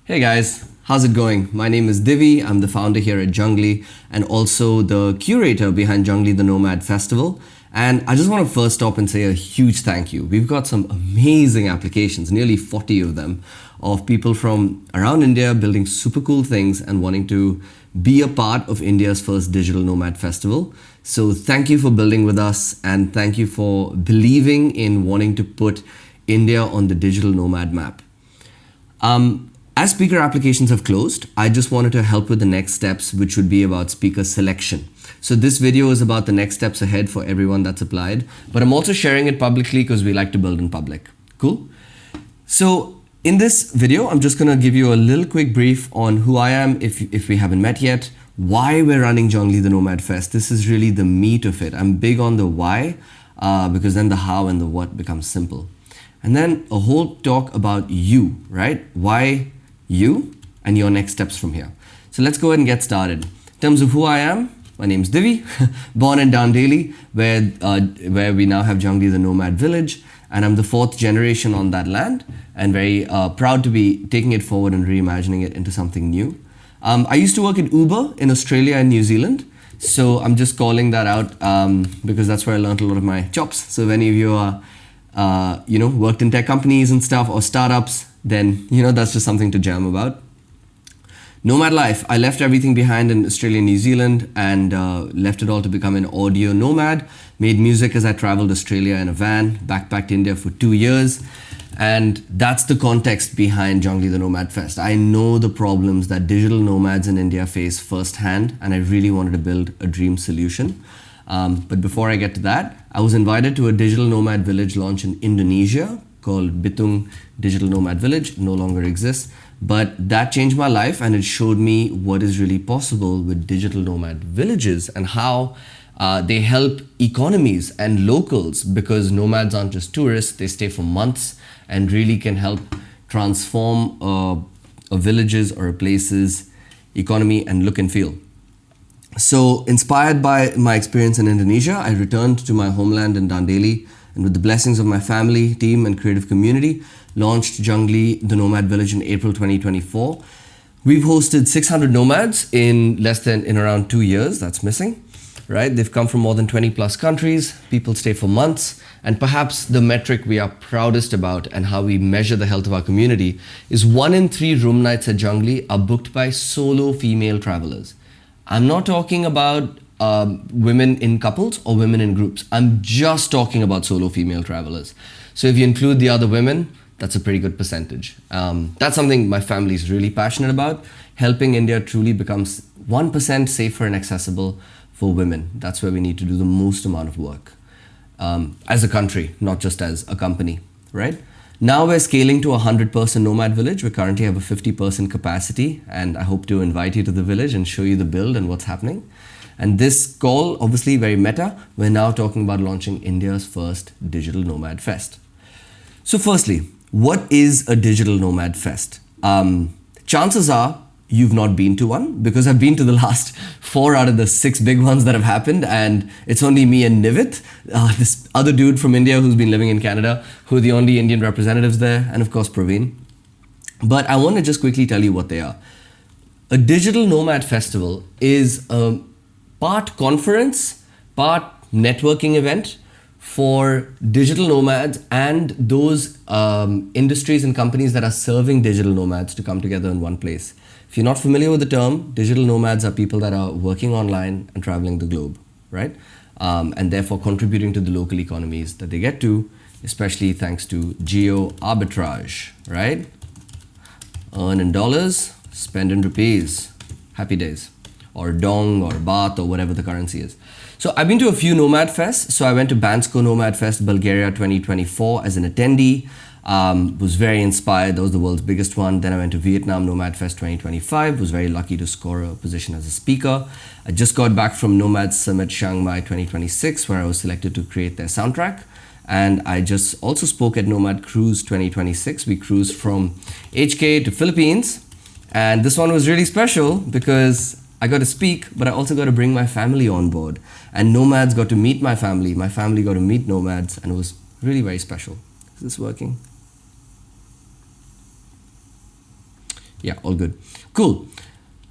Hey guys, how's it going? My name is Divi. I'm the founder here at Jungli and also the curator behind Jungli the Nomad Festival. And I just want to first stop and say a huge thank you. We've got some amazing applications, nearly 40 of them, of people from around India building super cool things and wanting to be a part of India's first digital nomad festival. So thank you for building with us and thank you for believing in wanting to put India on the digital nomad map. As speaker applications have closed, I just wanted to help with the next steps, which would be about speaker selection. So this video is about the next steps ahead for everyone that's applied, but I'm also sharing it publicly because we like to build in public. Cool? So in this video, I'm just going to give you a little quick brief on who I am if we haven't met yet, why we're running Jungli the Nomad Fest. This is really the meat of it. I'm big on the why because then the how and the what becomes simple. And then a whole talk about you, right? Why you and your next steps from here. So let's go ahead and get started. In terms of who I am, my name is Divi, born in Dandeli, where we now have Jungli the Nomad Village, and I'm the 4th generation on that land, and very proud to be taking it forward and reimagining it into something new. I used to work at Uber in Australia and New Zealand, so I'm just calling that out because that's where I learned a lot of my chops. So if any of you are, worked in tech companies and stuff or startups, then that's just something to jam about. Nomad life. I left everything behind in Australia and New Zealand and left it all to become an audio nomad. Made music as I traveled Australia in a van, backpacked India for 2 years. And that's the context behind Jungli the Nomad Fest. I know the problems that digital nomads in India face firsthand, and I really wanted to build a dream solution. But before I get to that, I was invited to a digital nomad village launch in Indonesia called Bitung Digital Nomad Village. It no longer exists, but that changed my life and it showed me what is really possible with digital nomad villages and how they help economies and locals, because nomads aren't just tourists, they stay for months and really can help transform a village's or a place's economy and look and feel. So inspired by my experience in Indonesia, I returned to my homeland in Dandeli, and with the blessings of my family, team, and creative community, launched Jungli the Nomad Village in April 2024. We've hosted 600 nomads in around 2 years. That's missing, right? They've come from more than 20 plus countries. People stay for months. And perhaps the metric we are proudest about and how we measure the health of our community is 1 in 3 room nights at Jungli are booked by solo female travelers. I'm not talking about women in couples or women in groups. I'm just talking about solo female travelers. So if you include the other women, that's a pretty good percentage. That's something my family is really passionate about. Helping India truly becomes 1% safer and accessible for women. That's where we need to do the most amount of work as a country, not just as a company, right? Now we're scaling to a 100-person nomad village. We currently have a 50% capacity, and I hope to invite you to the village and show you the build and what's happening. And this call, obviously very meta, we're now talking about launching India's first digital nomad fest. So firstly, what is a digital nomad fest? Chances are you've not been to one, because I've been to the last 4 out of the 6 big ones that have happened, and it's only me and Nivit, this other dude from India who's been living in Canada, who are the only Indian representatives there, and of course Praveen. But I want to just quickly tell you what they are. A digital nomad festival is a part conference, part networking event for digital nomads and those industries and companies that are serving digital nomads to come together in one place. If you're not familiar with the term, digital nomads are people that are working online and traveling the globe, right? And therefore contributing to the local economies that they get to, especially thanks to geo arbitrage, right? Earn in dollars, spend in rupees. Happy days. Or dong or baht or whatever the currency is. So I've been to a few Nomad Fests. So I went to Bansko Nomad Fest, Bulgaria 2024 as an attendee. Was very inspired. That was the world's biggest one. Then I went to Vietnam Nomad Fest 2025. Was very lucky to score a position as a speaker. I just got back from Nomad Summit Chiang Mai 2026, where I was selected to create their soundtrack. And I just also spoke at Nomad Cruise 2026. We cruised from HK to Philippines. And this one was really special because I got to speak, but I also got to bring my family on board. And nomads got to meet my family got to meet nomads, and it was really very special. Is this working? Yeah, all good. Cool.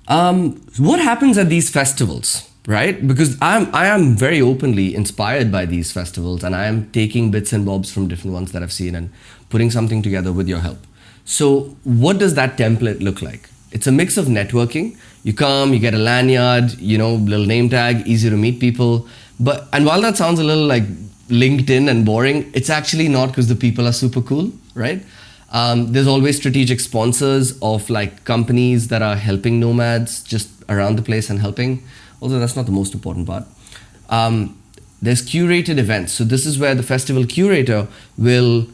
What happens at these festivals, right? Because I am very openly inspired by these festivals, and I am taking bits and bobs from different ones that I've seen and putting something together with your help. So what does that template look like? It's a mix of networking. You come, you get a lanyard, little name tag, easy to meet people. And while that sounds a little like LinkedIn and boring, it's actually not, because the people are super cool, right? There's always strategic sponsors of like companies that are helping nomads just around the place and helping. Although that's not the most important part. There's curated events. So this is where the festival curator will,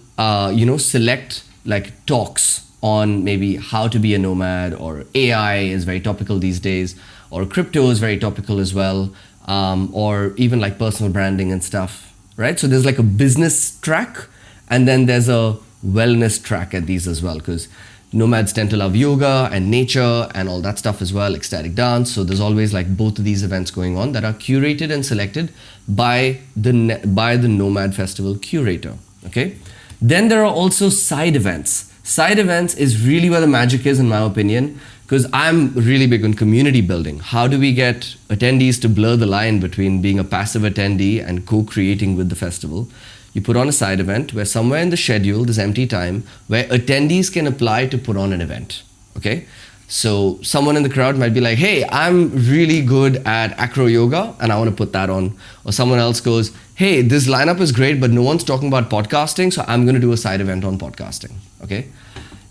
select like talks on maybe how to be a nomad, or AI is very topical these days, or crypto is very topical as well, or even like personal branding and stuff, right? So there's like a business track, and then there's a wellness track at these as well, because nomads tend to love yoga and nature and all that stuff as well, ecstatic dance. So there's always like both of these events going on that are curated and selected by the Nomad Festival curator, okay? Then there are also side events. Side events is really where the magic is, in my opinion, because I'm really big on community building. How do we get attendees to blur the line between being a passive attendee and co-creating with the festival? You put on a side event where somewhere in the schedule there's empty time where attendees can apply to put on an event, okay? So someone in the crowd might be like, hey, I'm really good at acro yoga and I want to put that on. Or someone else goes, hey, this lineup is great, but no one's talking about podcasting, so I'm going to do a side event on podcasting, okay?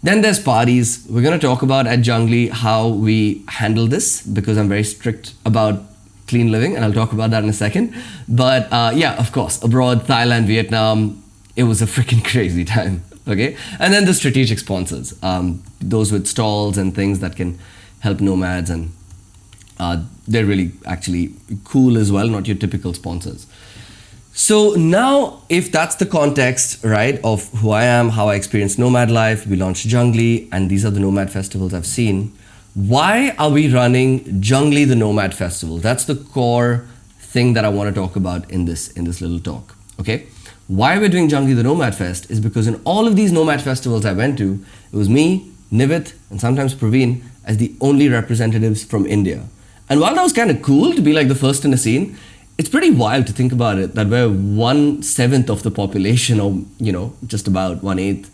Then there's parties. We're going to talk about at Jungli how we handle this, because I'm very strict about clean living, and I'll talk about that in a second. But yeah, of course, abroad, Thailand, Vietnam, it was a freaking crazy time, okay? And then the strategic sponsors, those with stalls and things that can help nomads, and they're really actually cool as well, not your typical sponsors. So now, if that's the context, right, of who I am, how I experienced nomad life, we launched Jungli, and these are the nomad festivals I've seen. Why are we running Jungli the Nomad Festival? That's the core thing that I want to talk about in this little talk, okay? Why we're doing Jungli the Nomad Fest is because in all of these nomad festivals I went to, it was me, Nivit, and sometimes Praveen as the only representatives from India. And while that was kind of cool to be like the first in the scene, it's pretty wild to think about it, that we're 1/7 of the population, or, just about 1/8.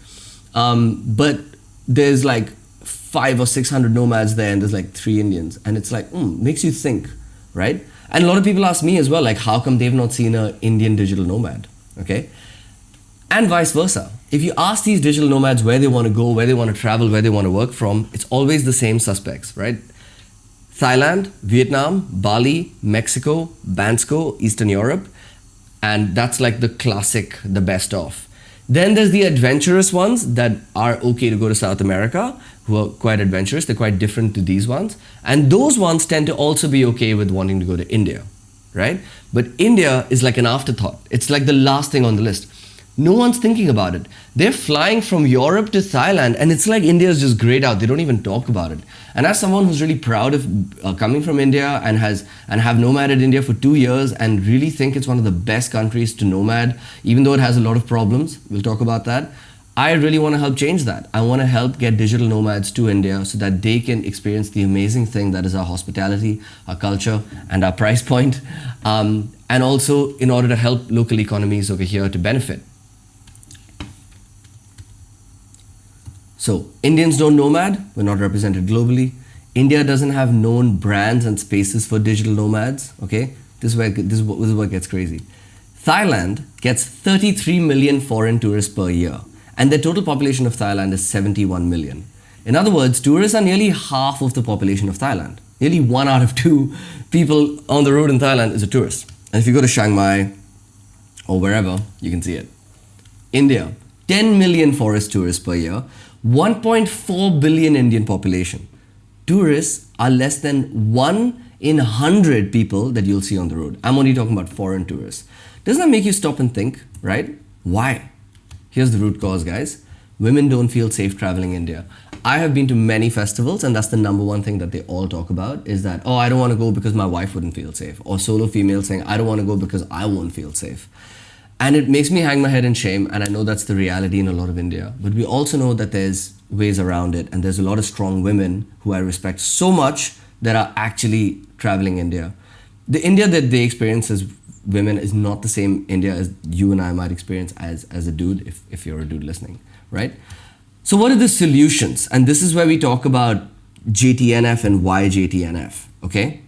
But there's like 500 or 600 nomads there, and there's like 3 Indians. And it's like, makes you think, right? And a lot of people ask me as well, like, how come they've not seen an Indian digital nomad, okay? And vice versa. If you ask these digital nomads where they want to go, where they want to travel, where they want to work from, it's always the same suspects, right? Thailand, Vietnam, Bali, Mexico, Bansko, Eastern Europe, and that's like the classic, the best of. Then there's the adventurous ones that are okay to go to South America, who are quite adventurous. They're quite different to these ones. And those ones tend to also be okay with wanting to go to India, right? But India is like an afterthought. It's like the last thing on the list. No one's thinking about it. They're flying from Europe to Thailand, and it's like India is just grayed out. They don't even talk about it. And as someone who's really proud of coming from India and have nomaded India for 2 years and really think it's one of the best countries to nomad, even though it has a lot of problems, we'll talk about that. I really want to help change that. I want to help get digital nomads to India so that they can experience the amazing thing that is our hospitality, our culture, and our price point. And also in order to help local economies over here to benefit. So Indians don't nomad, we're not represented globally. India doesn't have known brands and spaces for digital nomads, okay? This is where it gets crazy. Thailand gets 33 million foreign tourists per year, and the total population of Thailand is 71 million. In other words, tourists are nearly half of the population of Thailand. Nearly 1 out of 2 people on the road in Thailand is a tourist. And if you go to Chiang Mai or wherever, you can see it. India, 10 million forest tourists per year, 1.4 billion Indian population. Tourists are less than 1 in 100 people that you'll see on the road. I'm only talking about foreign tourists. Doesn't that make you stop and think, right? Why? Here's the root cause, guys. Women don't feel safe traveling India. I have been to many festivals, and that's the number one thing that they all talk about is that, oh, I don't want to go because my wife wouldn't feel safe. Or solo females saying, I don't want to go because I won't feel safe. And it makes me hang my head in shame, and I know that's the reality in a lot of India. But we also know that there's ways around it, and there's a lot of strong women who I respect so much that are actually traveling India. The India that they experience as women is not the same India as you and I might experience as a dude, if you're a dude listening, right? So what are the solutions? And this is where we talk about JTNF and why JTNF, okay?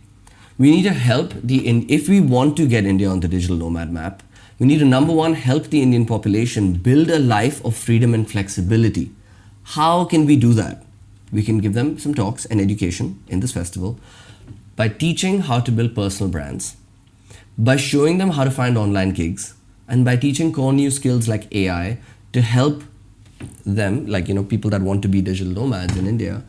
We need to help if we want to get India on the digital nomad map, we need to, number one, help the Indian population build a life of freedom and flexibility. How can we do that? We can give them some talks and education in this festival by teaching how to build personal brands, by showing them how to find online gigs, and by teaching core new skills like AI to help them, like, you know, people that want to be digital nomads in India,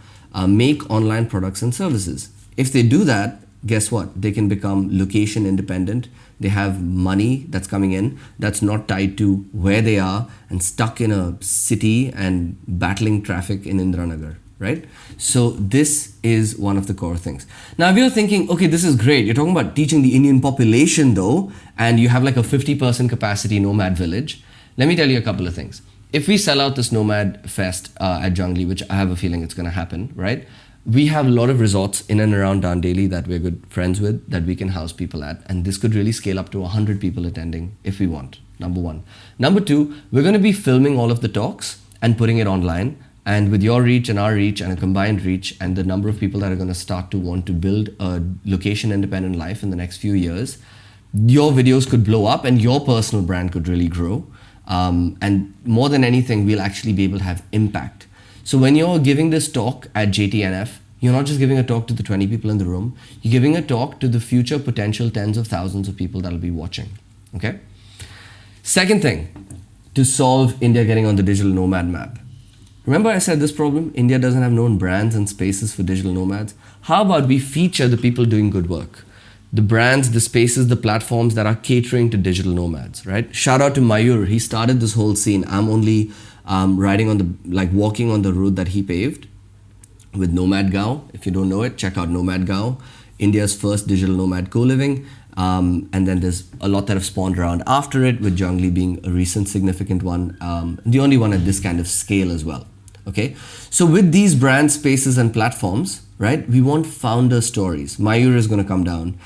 make online products and services. If they do that, guess what? They can become location independent. They have money that's coming in that's not tied to where they are and stuck in a city and battling traffic in Indiranagar, right? So this is one of the core things. Now, if you're thinking, okay, this is great. You're talking about teaching the Indian population though, and you have like a 50% capacity nomad village. Let me tell you a couple of things. If we sell out this Nomad Fest at Jungli, which I have a feeling it's going to happen, right? We have a lot of resorts in and around Dandeli that we're good friends with that we can house people at. And this could really scale up to 100 people attending if we want, number one. Number two, we're going to be filming all of the talks and putting it online. And with your reach and our reach and a combined reach and the number of people that are going to start to want to build a location independent life in the next few years, your videos could blow up and your personal brand could really grow. And more than anything, we'll actually be able to have impact. So when you're giving this talk at JTNF, you're not just giving a talk to the 20 people in the room, you're giving a talk to the future potential tens of thousands of people that'll be watching, okay? Second thing, to solve India getting on the digital nomad map. Remember I said this problem, India doesn't have known brands and spaces for digital nomads. How about we feature the people doing good work? The brands, the spaces, the platforms that are catering to digital nomads, right? Shout out to Mayur. He started this whole scene. I'm only walking on the route that he paved with Nomad Gao. If you don't know it, check out Nomad Gao, India's first digital nomad co-living. And then there's a lot that have spawned around after it, with Jungli being a recent significant one, the only one at this kind of scale as well. Okay, so with these brand spaces and platforms, right, we want founder stories. Mayur is going to come down.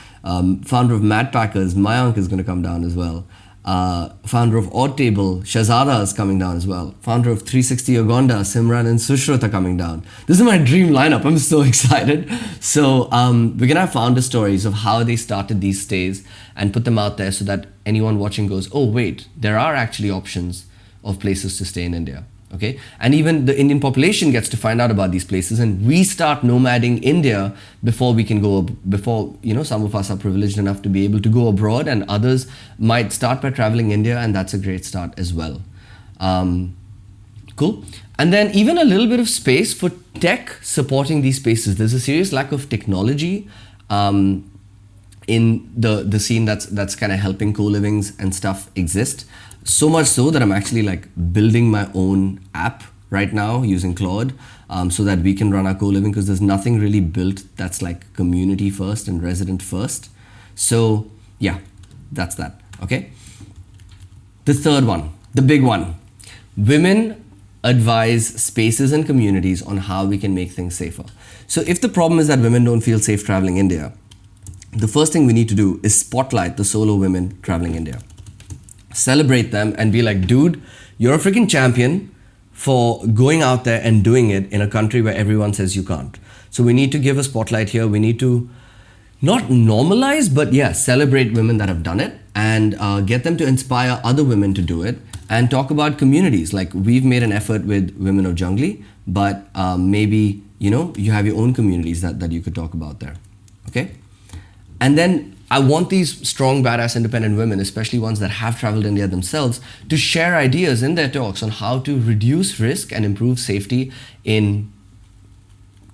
Founder of Mad Packers, Mayank, is going to come down as well. Founder of Odd Table, Shahzada, is coming down as well. Founder of 360 Agonda, Simran and Sushruth are coming down. This is my dream lineup. I'm so excited. So we're going to have founder stories of how they started these stays and put them out there so that anyone watching goes, oh, wait, there are actually options of places to stay in India. Okay, and even the Indian population gets to find out about these places, and we start nomading India before we can go, before, you know, some of us are privileged enough to be able to go abroad, and others might start by traveling India, and that's a great start as well. Cool. And then even a little bit of space for tech supporting these spaces. There's a serious lack of technology in the scene that's kind of helping co-livings and stuff exist. So much so that I'm actually like building my own app right now using Claude so that we can run our co-living, because there's nothing really built that's like community first and resident first. So yeah, that's that, okay? The third one, the big one, women advise spaces and communities on how we can make things safer. So if the problem is that women don't feel safe traveling India, the first thing we need to do is spotlight the solo women traveling India. Celebrate them and be like, dude, you're a freaking champion for going out there and doing it in a country where everyone says you can't. So we need to give a spotlight here. We need to not normalize, but yeah, celebrate women that have done it and get them to inspire other women to do it, and talk about communities. Like, we've made an effort with Women of Jungli, but maybe, you know, you have your own communities that you could talk about there, okay? And then I want these strong, badass, independent women, especially ones that have traveled India themselves, to share ideas in their talks on how to reduce risk and improve safety in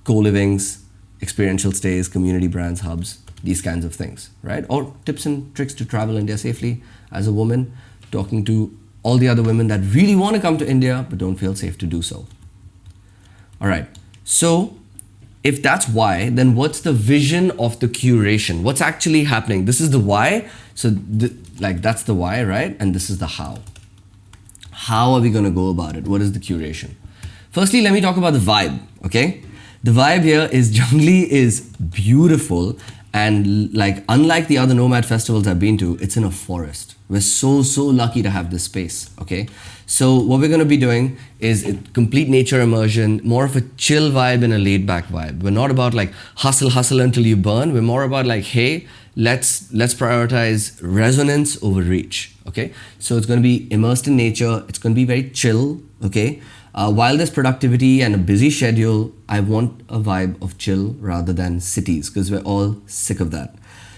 co-livings, experiential stays, community brands, hubs, these kinds of things, right? Or tips and tricks to travel India safely as a woman, talking to all the other women that really want to come to India but don't feel safe to do so. All right, so if that's why, then what's the vision of the curation? What's actually happening? This is the why. So like that's the why, right? And this is the how. How are we going to go about it? What is the curation? Firstly, let me talk about the vibe, okay? The vibe here is Jungli is beautiful, and like unlike the other Nomad festivals I've been to, it's in a forest. We're so lucky to have this space, okay? So what we're going to be doing is complete nature immersion, more of a chill vibe and a laid back vibe. We're not about like hustle until you burn. We're more about like, hey, let's prioritize resonance over reach, okay? So it's going to be immersed in nature. It's going to be very chill, okay? While there's productivity and a busy schedule, I want a vibe of chill rather than cities, because we're all sick of that.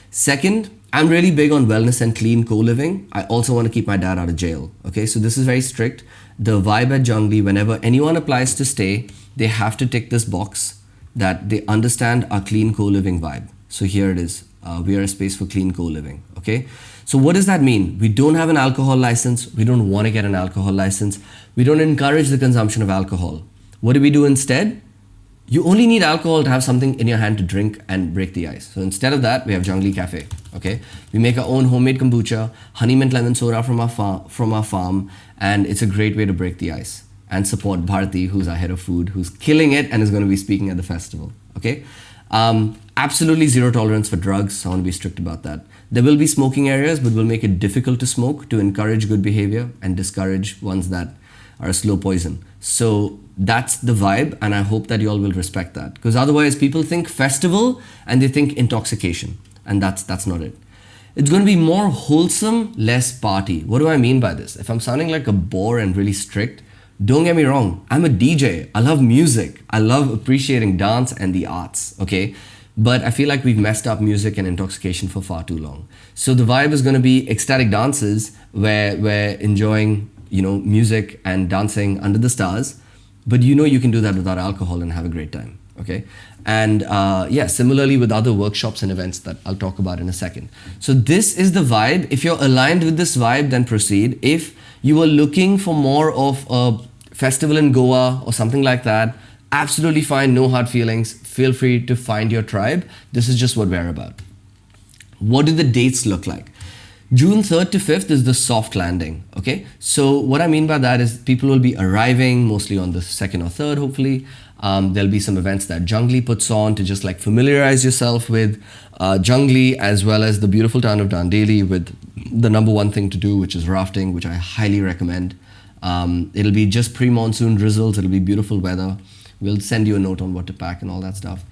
Second, I'm really big on wellness and clean co-living. I also want to keep my dad out of jail, okay? So this is very strict. The vibe at Jungli, whenever anyone applies to stay, they have to tick this box that they understand our clean co-living vibe. So here it is. We are a space for clean co-living, okay? So what does that mean? We don't have an alcohol license. We don't want to get an alcohol license. We don't encourage the consumption of alcohol. What do we do instead? You only need alcohol to have something in your hand to drink and break the ice. So instead of that, we have Jungli Cafe, okay? We make our own homemade kombucha, honey mint lemon soda from our farm, and it's a great way to break the ice and support Bharati, who's our head of food, who's killing it and is going to be speaking at the festival, okay? Absolutely zero tolerance for drugs, so I want to be strict about that. There will be smoking areas, but we'll make it difficult to smoke to encourage good behavior and discourage ones that are a slow poison. So that's the vibe, and I hope that you all will respect that, because otherwise people think festival and they think intoxication, and that's not it. It's going to be more wholesome, less party. What do I mean by this? If I'm sounding like a bore and really strict, don't get me wrong, I'm a DJ. I love music. I love appreciating dance and the arts, okay? But I feel like we've messed up music and intoxication for far too long. So the vibe is going to be ecstatic dances where we're enjoying, music and dancing under the stars. But you can do that without alcohol and have a great time, okay? And similarly with other workshops and events that I'll talk about in a second. So this is the vibe. If you're aligned with this vibe, then proceed. If you are looking for more of a festival in Goa or something like that, absolutely fine, no hard feelings. Feel free to find your tribe. This is just what we're about. What do the dates look like? June 3rd to 5th is the soft landing, okay? So what I mean by that is people will be arriving mostly on the 2nd or 3rd, hopefully. There'll be some events that Jungli puts on to just like familiarize yourself with Jungli, as well as the beautiful town of Dandeli with the number one thing to do, which is rafting, which I highly recommend. It'll be just pre-monsoon drizzles. It'll be beautiful weather. We'll send you a note on what to pack and all that stuff.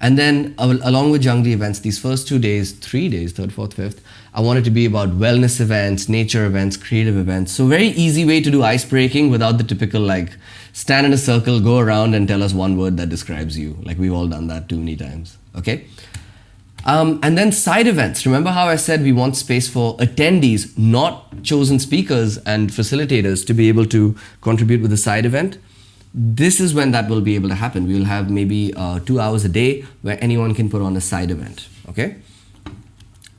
And then along with Jungli events, these first 2 days, 3 days, 3rd, 4th, 5th, I want it to be about wellness events, nature events, creative events. So very easy way to do ice breaking without the typical like stand in a circle, go around and tell us one word that describes you. Like we've all done that too many times, okay? And then side events. Remember how I said we want space for attendees, not chosen speakers and facilitators to be able to contribute with a side event? This is when that will be able to happen. We will have maybe 2 hours a day where anyone can put on a side event, okay?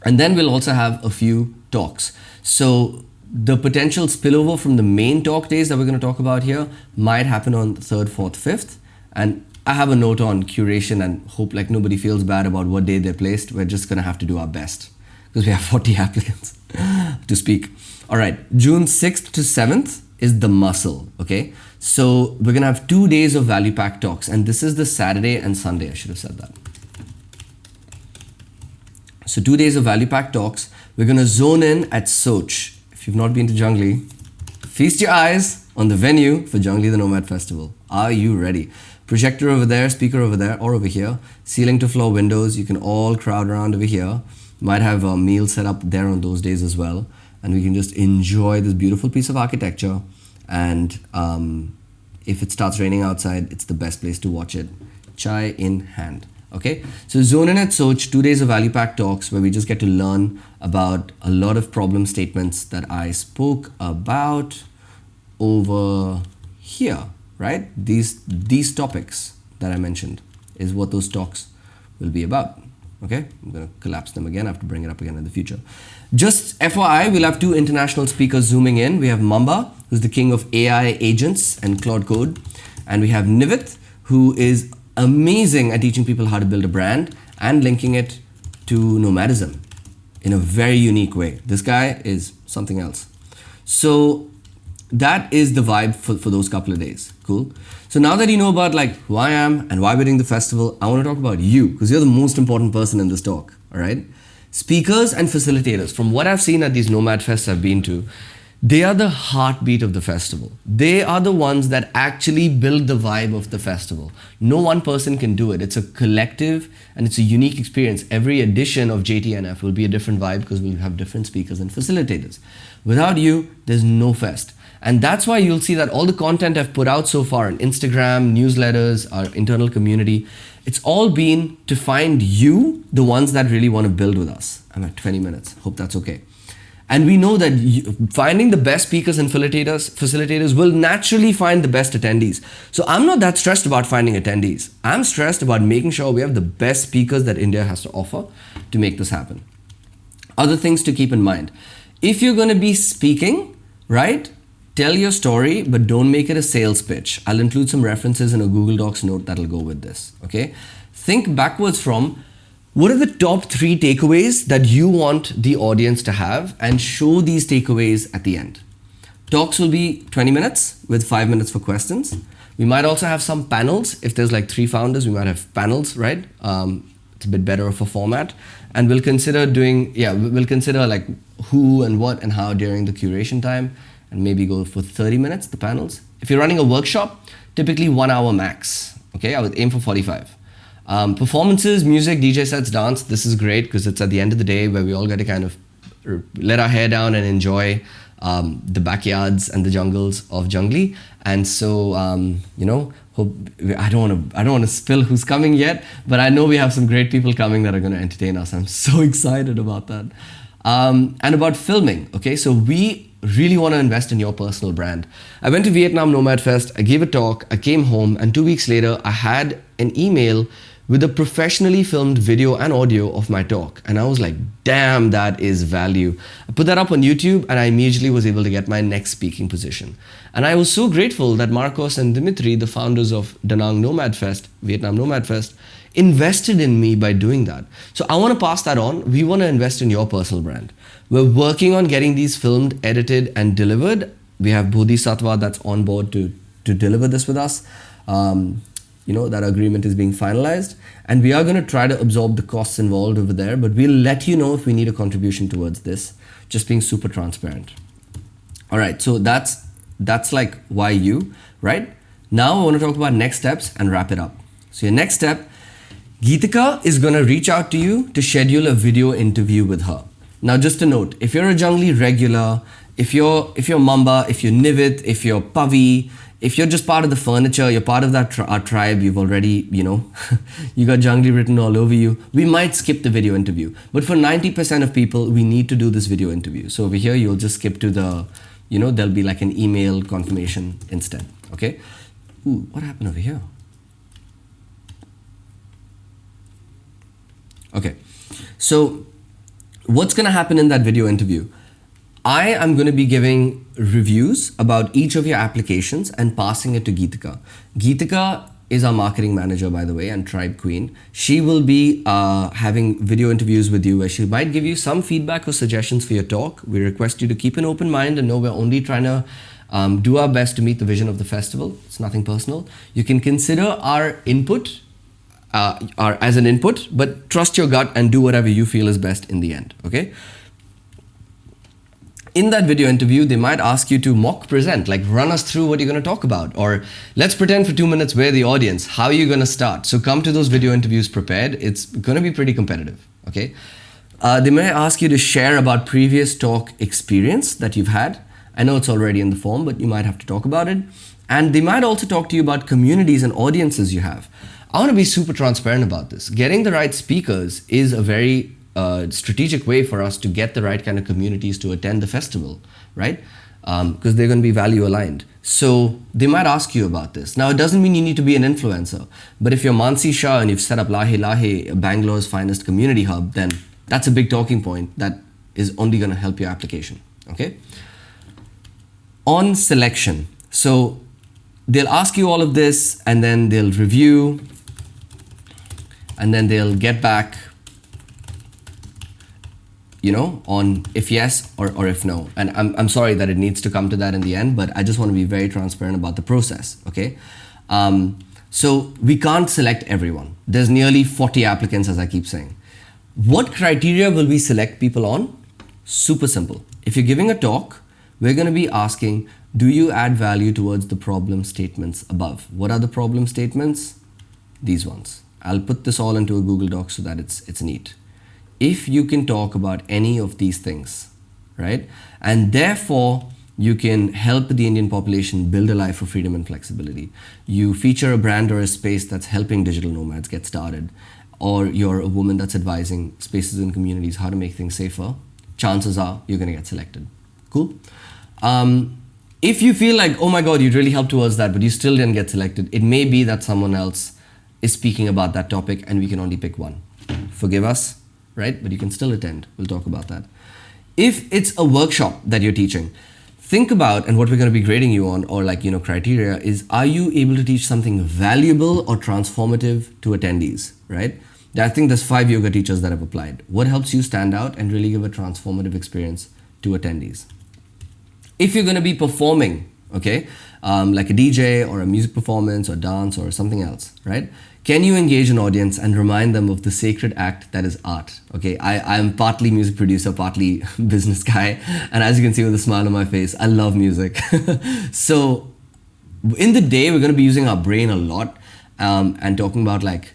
And then we'll also have a few talks. So the potential spillover from the main talk days that we're going to talk about here might happen on the 3rd, 4th, 5th. And I have a note on curation and hope like nobody feels bad about what day they're placed. We're just going to have to do our best because we have 40 applicants to speak. All right, June 6th to 7th is the muscle, okay? So we're going to have 2 days of value pack talks, and this is the Saturday and Sunday. I should have said that. So 2 days of value pack talks. We're going to zone in at Soch. If you've not been to Jungli, feast your eyes on the venue for Jungli the Nomad Festival. Are you ready? Projector over there, speaker over there, or over here. Ceiling to floor windows. You can all crowd around over here. Might have a meal set up there on those days as well. And we can just enjoy this beautiful piece of architecture. And if it starts raining outside, it's the best place to watch it. Chai in hand. Okay, so zone in at Soch, 2 days of value pack talks where we just get to learn about a lot of problem statements that I spoke about over here, right? These topics that I mentioned is what those talks will be about. Okay, I'm going to collapse them again. I have to bring it up again in the future. Just FYI, we'll have 2 international speakers zooming in. We have Mamba, who's the king of AI agents and Claude Code. And we have Nivit, who is amazing at teaching people how to build a brand and linking it to nomadism. in a very unique way. This guy is something else. So that is the vibe for those couple of days. Cool. So now that you know about like who I am and why we're doing the festival, I want to talk about you because you're the most important person in this talk. All right. Speakers and facilitators, from what I've seen at these Nomad Fests I've been to, they are the heartbeat of the festival. They are the ones that actually build the vibe of the festival. No one person can do it. It's a collective and it's a unique experience. Every edition of JTNF will be a different vibe because we'll have different speakers and facilitators. Without you, there's no fest. And that's why you'll see that all the content I've put out so far on Instagram, newsletters, our internal community, it's all been to find you, the ones that really want to build with us. I'm at 20 minutes. Hope that's okay. And we know that finding the best speakers and facilitators will naturally find the best attendees. So I'm not that stressed about finding attendees. I'm stressed about making sure we have the best speakers that India has to offer to make this happen. Other things to keep in mind. If you're going to be speaking, right, tell your story, but don't make it a sales pitch. I'll include some references in a Google Docs note that'll go with this, okay? Think backwards from what are the top 3 takeaways that you want the audience to have and show these takeaways at the end. Talks will be 20 minutes with 5 minutes for questions. We might also have some panels. If there's like 3 founders, we might have panels, right? It's a bit better of a format. And we'll consider we'll consider like who and what and how during the curation time and maybe go for 30 minutes, the panels. If you're running a workshop, typically 1 hour max, okay? I would aim for 45. Performances, music, DJ sets, dance, this is great because it's at the end of the day where we all get to kind of let our hair down and enjoy the backyards and the jungles of Jungli. And so, I don't want to spill who's coming yet, but I know we have some great people coming that are going to entertain us. I'm so excited about that. And about filming, okay? So we really want to invest in your personal brand. I went to Vietnam Nomad Fest, I gave a talk, I came home, and 2 weeks later, I had an email with a professionally filmed video and audio of my talk. And I was like, damn, that is value. I put that up on YouTube and I immediately was able to get my next speaking position. And I was so grateful that Marcos and Dimitri, the founders of Da Nang Nomad Fest, Vietnam Nomad Fest, invested in me by doing that. So I want to pass that on. We want to invest in your personal brand. We're working on getting these filmed, edited, and delivered. We have Bodhisattva that's on board to deliver this with us. That agreement is being finalized. And we are going to try to absorb the costs involved over there, but we'll let you know if we need a contribution towards this, just being super transparent. All right, so that's like why you, right? Now I want to talk about next steps and wrap it up. So your next step, Geetika is going to reach out to you to schedule a video interview with her. Now, just a note, if you're a Jungli regular, if you're Mamba, if you're Nivit, if you're Pavi, if you're just part of the furniture, you're part of that our tribe, you've already, you got Jungli written all over you, we might skip the video interview. But for 90% of people, we need to do this video interview. So over here, you'll just skip to the, there'll be like an email confirmation instead, okay? Ooh, what happened over here? Okay, so what's going to happen in that video interview? I am going to be giving reviews about each of your applications and passing it to Geetika. Geetika is our marketing manager, by the way, and tribe queen. She will be having video interviews with you where she might give you some feedback or suggestions for your talk. We request you to keep an open mind and know we're only trying to do our best to meet the vision of the festival. It's nothing personal. You can consider our input as an input, but trust your gut and do whatever you feel is best in the end, okay? In that video interview, they might ask you to mock present, like run us through what you're going to talk about, or let's pretend for 2 minutes we're the audience. How are you going to start? So come to those video interviews prepared. It's going to be pretty competitive, okay? They may ask you to share about previous talk experience that you've had. I know it's already in the form, but you might have to talk about it. And they might also talk to you about communities and audiences you have. I want to be super transparent about this. Getting the right speakers is a very strategic way for us to get the right kind of communities to attend the festival, right? Because they're going to be value aligned. So they might ask you about this. Now, it doesn't mean you need to be an influencer, but if you're Mansi Shah and you've set up Lahe Lahe, Bangalore's finest community hub, then that's a big talking point that is only going to help your application, okay? On selection. So they'll ask you all of this and then they'll review and then they'll get back on if yes or if no. And I'm sorry that it needs to come to that in the end, but I just want to be very transparent about the process, okay? So we can't select everyone. There's nearly 40 applicants, as I keep saying. What criteria will we select people on? Super simple. If you're giving a talk, we're going to be asking, do you add value towards the problem statements above? What are the problem statements? These ones. I'll put this all into a Google Doc so that it's neat. If you can talk about any of these things, right? And therefore, you can help the Indian population build a life of freedom and flexibility. You feature a brand or a space that's helping digital nomads get started, or you're a woman that's advising spaces and communities how to make things safer, chances are you're going to get selected. Cool? If you feel like, oh my God, you'd really help towards that, but you still didn't get selected, it may be that someone else is speaking about that topic and we can only pick one. Forgive us, right? But you can still attend. We'll talk about that. If it's a workshop that you're teaching, think about, and what we're going to be grading you on, or criteria is, are you able to teach something valuable or transformative to attendees, right? I think there's 5 yoga teachers that have applied. What helps you stand out and really give a transformative experience to attendees? If you're going to be performing, okay, like a DJ or a music performance or dance or something else, right? Can you engage an audience and remind them of the sacred act that is art? Okay, I'm partly music producer, partly business guy. And as you can see with a smile on my face, I love music. So in the day, we're going to be using our brain a lot and talking about like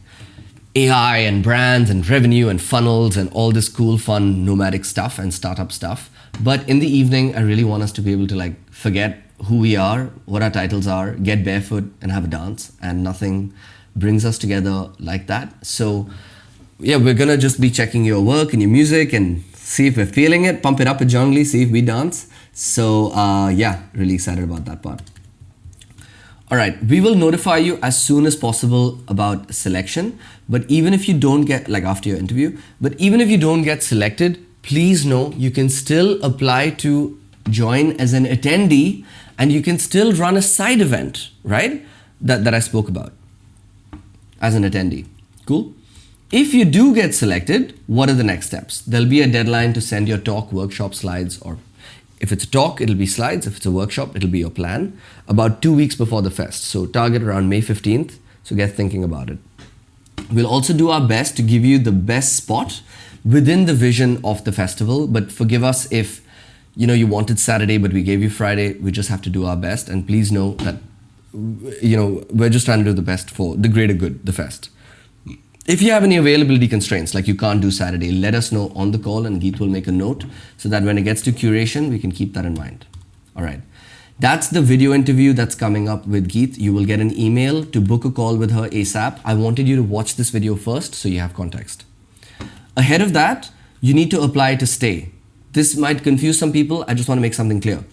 AI and brands and revenue and funnels and all this cool, fun, nomadic stuff and startup stuff. But in the evening, I really want us to be able to like forget who we are, what our titles are, get barefoot and have a dance, and nothing brings us together like that. So yeah, we're gonna just be checking your work and your music and see if we're feeling it, pump it up at Jungli, see if we dance. So yeah, really excited about that part. All right, we will notify you as soon as possible about selection, but even if you don't get, like after your interview, but even if you don't get selected, please know you can still apply to join as an attendee and you can still run a side event, right? That I spoke about as an attendee. Cool? If you do get selected, what are the next steps? There'll be a deadline to send your talk, workshop slides, or if it's a talk, it'll be slides. If it's a workshop, it'll be your plan, about 2 weeks before the fest. So target around May 15th. So get thinking about it. We'll also do our best to give you the best spot within the vision of the festival, but forgive us if you wanted Saturday, but we gave you Friday. We just have to do our best. And please know that we're just trying to do the best for the greater good, the fest. If you have any availability constraints, like you can't do Saturday, let us know on the call and Geet will make a note so that when it gets to curation, we can keep that in mind. All right. That's the video interview that's coming up with Geet. You will get an email to book a call with her ASAP. I wanted you to watch this video first so you have context. Ahead of that, you need to apply to stay. This might confuse some people. I just want to make something clear.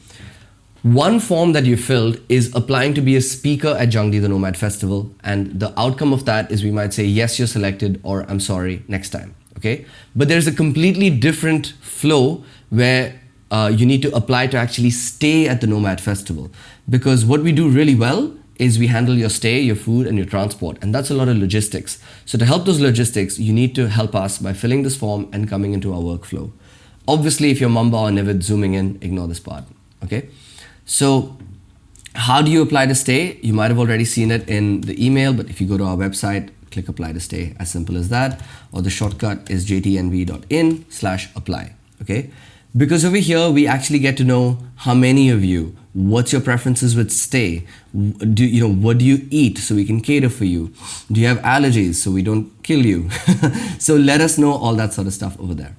One form that you filled is applying to be a speaker at Jungli the Nomad Festival, and the outcome of that is we might say, yes, you're selected, or I'm sorry, next time, okay? But there's a completely different flow where you need to apply to actually stay at the Nomad Festival, because what we do really well is we handle your stay, your food, and your transport, and that's a lot of logistics. So to help those logistics, you need to help us by filling this form and coming into our workflow. Obviously, if you're Mamba or Nivid zooming in, ignore this part, okay? So how do you apply to stay? You might have already seen it in the email, but if you go to our website, click apply to stay, as simple as that. Or the shortcut is jtnv.in/apply, okay? Because over here, we actually get to know how many of you, what's your preferences with stay? What do you eat so we can cater for you? Do you have allergies so we don't kill you? So let us know all that sort of stuff over there.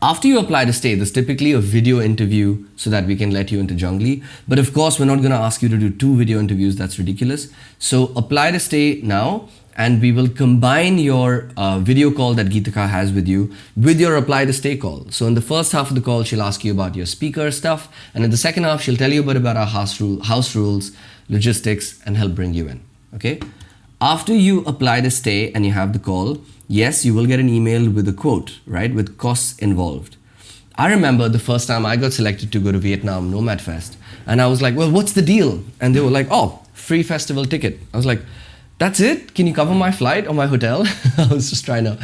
After you apply to stay, there's typically a video interview so that we can let you into Jungli. But of course, we're not going to ask you to do 2 video interviews. That's ridiculous. So apply to stay now, and we will combine your video call that Geetika has with you with your apply to stay call. So in the first half of the call, she'll ask you about your speaker stuff. And in the second half, she'll tell you a bit about our house rules, logistics, and help bring you in. Okay? After you apply to stay and you have the call, yes, you will get an email with a quote, right? With costs involved. I remember the first time I got selected to go to Vietnam Nomad Fest, and I was like, well, what's the deal? And they were like, oh, free festival ticket. I was like, that's it? Can you cover my flight or my hotel? I was just trying to,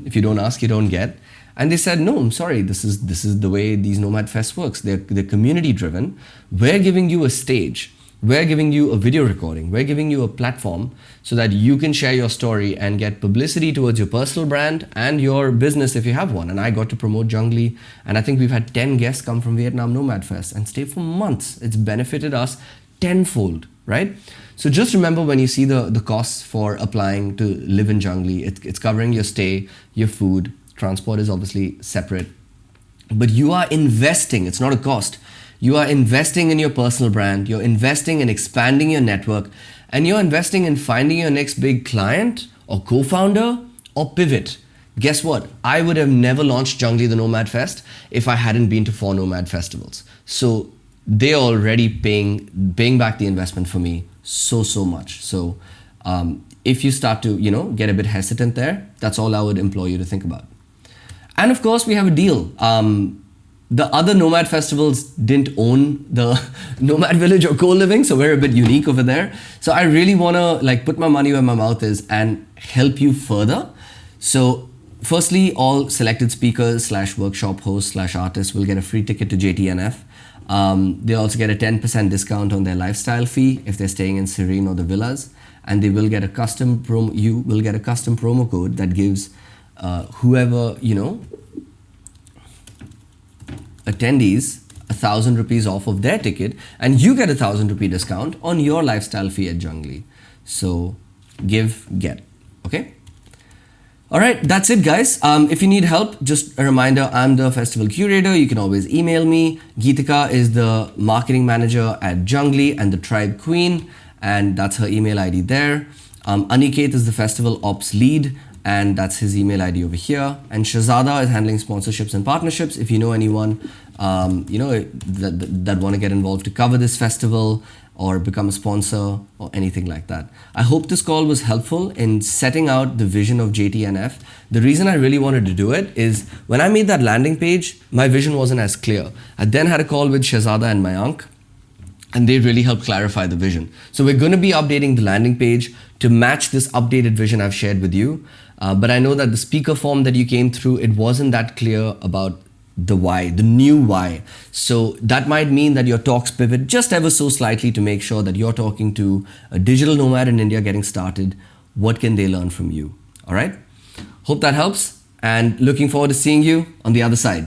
if you don't ask, you don't get. And they said, no, I'm sorry, this is the way these Nomad Fest works. They're community driven. We're giving you a stage. We're giving you a video recording. We're giving you a platform so that you can share your story and get publicity towards your personal brand and your business if you have one. And I got to promote Jungli. And I think we've had 10 guests come from Vietnam Nomad Fest and stay for months. It's benefited us tenfold, right? So just remember, when you see the costs for applying to live in Jungli, it's covering your stay, your food, transport is obviously separate. But you are investing, it's not a cost. You are investing in your personal brand, you're investing in expanding your network, and you're investing in finding your next big client or co-founder or pivot. Guess what? I would have never launched Jungli the Nomad Fest if I hadn't been to 4 Nomad festivals. So they're already paying back the investment for me so much. So if you start to, get a bit hesitant there, that's all I would implore you to think about. And of course, we have a deal. The other Nomad festivals didn't own the Nomad Village or co-living, so we're a bit unique over there. So I really want to put my money where my mouth is and help you further. So firstly, all selected speakers / workshop hosts / artists will get a free ticket to JTNF. They also get a 10% discount on their lifestyle fee if they're staying in Serene or the villas, and they will get a custom promo code that gives whoever attendees 1,000 rupees off of their ticket, and you get 1,000 rupee discount on your lifestyle fee at Jungli. So give, get, okay? All right, that's it, guys. If you need help, just a reminder, I'm the festival curator. You can always email me. Geetika is the marketing manager at Jungli and the Tribe Queen, and that's her email ID there. Aniket is the festival ops lead, and that's his email ID over here. And Shahzada is handling sponsorships and partnerships. If you know anyone, that want to get involved to cover this festival or become a sponsor or anything like that. I hope this call was helpful in setting out the vision of JTNF. The reason I really wanted to do it is when I made that landing page, my vision wasn't as clear. I then had a call with Shahzada and Mayank, and they really helped clarify the vision. So we're going to be updating the landing page to match this updated vision I've shared with you. But I know that the speaker form that you came through, it wasn't that clear about the why, the new why. So that might mean that your talks pivot just ever so slightly to make sure that you're talking to a digital nomad in India getting started. What can they learn from you? All right. Hope that helps, and looking forward to seeing you on the other side.